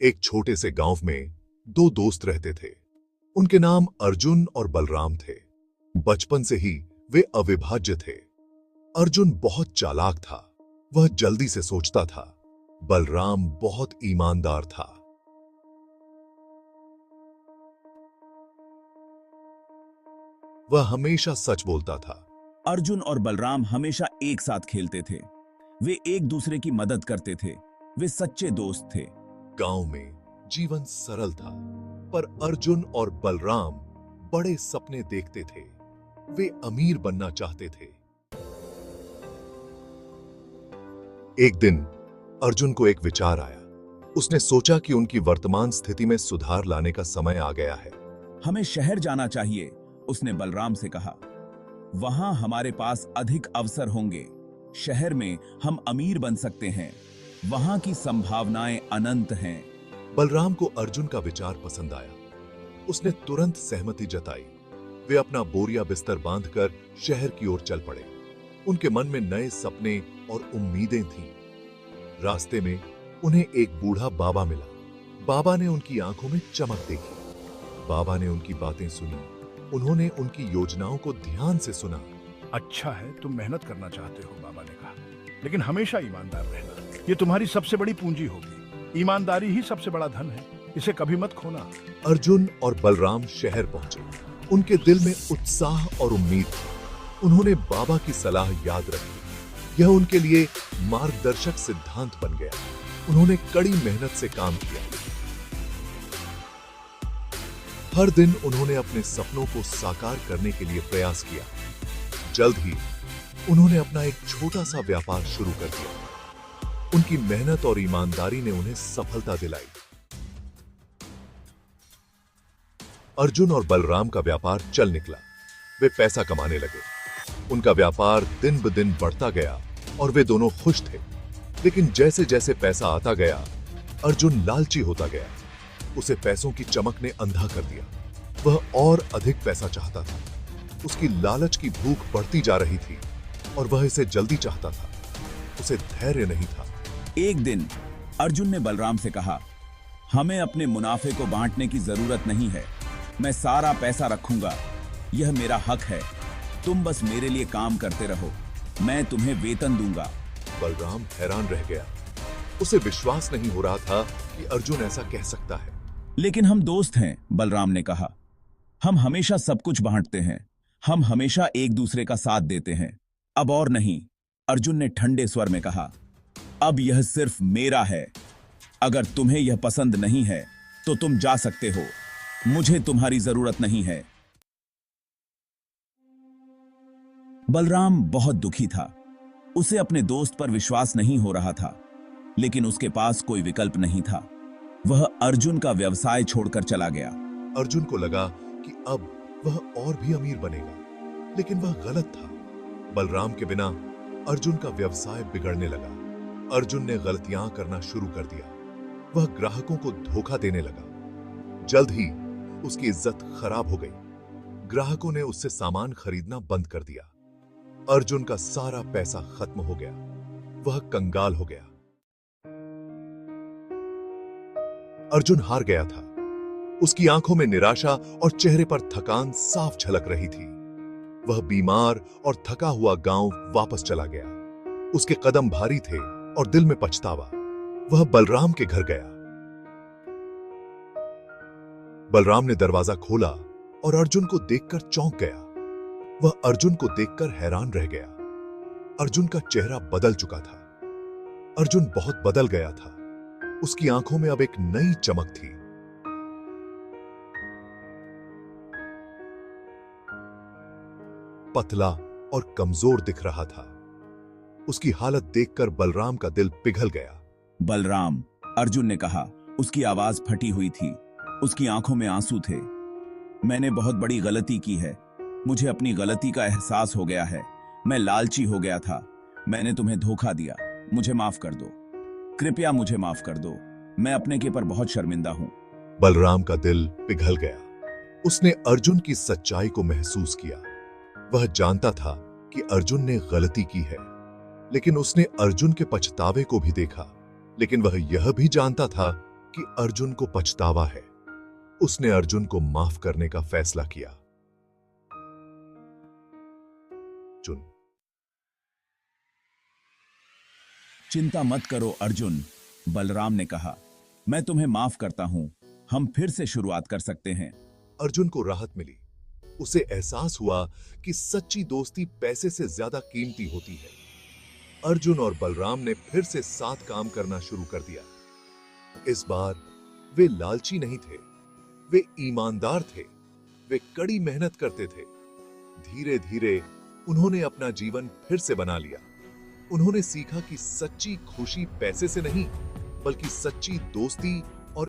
एक छोटे से गांव में दो दोस्त रहते थे। उनके नाम अर्जुन और बलराम थे। बचपन से ही वे अविभाज्य थे। अर्जुन बहुत चालाक था, वह जल्दी से सोचता था। बलराम बहुत ईमानदार था। वह हमेशा सच बोलता था। अर्जुन और बलराम हमेशा एक साथ खेलते थे। वे एक दूसरे की मदद करते थे। वे सच्चे दोस्त थे। गांव में जीवन सरल था, पर अर्जुन और बलराम बड़े सपने देखते थे। वे अमीर बनना चाहते थे। एक दिन अर्जुन को एक विचार आया। उसने सोचा कि उनकी वर्तमान स्थिति में सुधार लाने का समय आ गया है। हमें शहर जाना चाहिए, उसने बलराम से कहा। वहां हमारे पास अधिक अवसर होंगे। शहर में हम अमीर बन सकते हैं। वहां की संभावनाएं अनंत हैं। बलराम को अर्जुन का विचार पसंद आया। उसने तुरंत सहमति जताई। वे अपना बोरिया बिस्तर बांधकर शहर की ओर चल पड़े। उनके मन में नए सपने और उम्मीदें थीं। रास्ते में उन्हें एक बूढ़ा बाबा मिला। बाबा ने उनकी आंखों में चमक देखी। बाबा ने उनकी बातें सुनी। उन्होंने उनकी योजनाओं को ध्यान से सुना। अच्छा है, तुम मेहनत करना चाहते हो, बाबा ने कहा, लेकिन हमेशा ईमानदार रहना। ये तुम्हारी सबसे बड़ी पूंजी होगी। ईमानदारी ही सबसे बड़ा धन है, इसे कभी मत खोना। अर्जुन और बलराम शहर पहुंचे। उनके दिल में उत्साह और उम्मीद थी। उन्होंने बाबा की सलाह याद रखी। यह उनके लिए मार्गदर्शक सिद्धांत बन गया। उन्होंने कड़ी मेहनत से काम किया। हर दिन उन्होंने अपने सपनों को साकार करने के लिए प्रयास किया। जल्द ही उन्होंने अपना एक छोटा सा व्यापार शुरू कर दिया। उनकी मेहनत और ईमानदारी ने उन्हें सफलता दिलाई। अर्जुन और बलराम का व्यापार चल निकला। वे पैसा कमाने लगे। उनका व्यापार दिन ब दिन बढ़ता गया और वे दोनों खुश थे। लेकिन जैसे जैसे पैसा आता गया, अर्जुन लालची होता गया। उसे पैसों की चमक ने अंधा कर दिया। वह और अधिक पैसा चाहता था। उसकी लालच की भूख बढ़ती जा रही थी और वह इसे जल्दी चाहता था। उसे धैर्य नहीं था। एक दिन अर्जुन ने बलराम से कहा, हमें अपने मुनाफे को बांटने की जरूरत नहीं है। मैं सारा पैसा रखूंगा। यह मेरा हक है। तुम बस मेरे लिए काम करते रहो। मैं तुम्हें वेतन दूंगा। बलराम हैरान रह गया। उसे विश्वास नहीं हो रहा था कि अर्जुन ऐसा कह सकता है। लेकिन हम दोस्त हैं, बलराम ने कहा। हम हमेशा सब कुछ बांटते हैं। हम हमेशा एक दूसरे का साथ देते हैं। अब और नहीं, अर्जुन ने ठंडे स्वर में कहा। अब यह सिर्फ मेरा है। अगर तुम्हें यह पसंद नहीं है तो तुम जा सकते हो। मुझे तुम्हारी जरूरत नहीं है। बलराम बहुत दुखी था। उसे अपने दोस्त पर विश्वास नहीं हो रहा था, लेकिन उसके पास कोई विकल्प नहीं था। वह अर्जुन का व्यवसाय छोड़कर चला गया। अर्जुन को लगा कि अब वह और भी अमीर बनेगा, लेकिन वह गलत था। बलराम के बिना अर्जुन का व्यवसाय बिगड़ने लगा। अर्जुन ने गलतियां करना शुरू कर दिया। वह ग्राहकों को धोखा देने लगा। जल्द ही उसकी इज्जत खराब हो गई। ग्राहकों ने उससे सामान खरीदना बंद कर दिया। अर्जुन का सारा पैसा खत्म हो गया। वह कंगाल हो गया। अर्जुन हार गया था। उसकी आंखों में निराशा और चेहरे पर थकान साफ झलक रही थी। वह बीमार और थका हुआ गांव वापस चला गया। उसके कदम भारी थे और दिल में पछतावा। वह बलराम के घर गया। बलराम ने दरवाजा खोला और अर्जुन को देखकर चौंक गया। वह अर्जुन को देखकर हैरान रह गया। अर्जुन का चेहरा बदल चुका था। अर्जुन बहुत बदल गया था। उसकी आंखों में अब एक नई चमक थी। पतला और कमजोर दिख रहा था। उसकी हालत देखकर बलराम का दिल पिघल गया। बलराम, अर्जुन ने कहा। उसकी आवाज फटी हुई थी। उसकी आंखों में आंसू थे। मैंने बहुत बड़ी गलती की है। मुझे अपनी गलती का एहसास हो गया है। मैं लालची हो गया था। मैंने तुम्हें धोखा दिया। मुझे माफ कर दो। कृपया मुझे माफ कर दो। मैं अपने के पर बहुत शर्मिंदा हूं। बलराम का दिल पिघल गया। उसने अर्जुन की सच्चाई को महसूस किया। वह जानता था कि अर्जुन ने गलती की है, लेकिन उसने अर्जुन के पछतावे को भी देखा। लेकिन वह यह भी जानता था कि अर्जुन को पछतावा है। उसने अर्जुन को माफ करने का फैसला किया। अर्जुन, चिंता मत करो अर्जुन, बलराम ने कहा। मैं तुम्हें माफ करता हूं। हम फिर से शुरुआत कर सकते हैं। अर्जुन को राहत मिली। उसे एहसास हुआ कि सच्ची दोस्ती पैसे से ज्यादा कीमती होती है। अर्जुन और बलराम ने फिर से साथ काम करना शुरू कर दिया। इस बार वे लालची नहीं थे, वे ईमानदार थे। वे कड़ी मेहनत करते थे। धीरे धीरे उन्होंने अपना जीवन फिर से बना लिया। उन्होंने सीखा कि सच्ची खुशी पैसे से नहीं, बल्कि सच्ची दोस्ती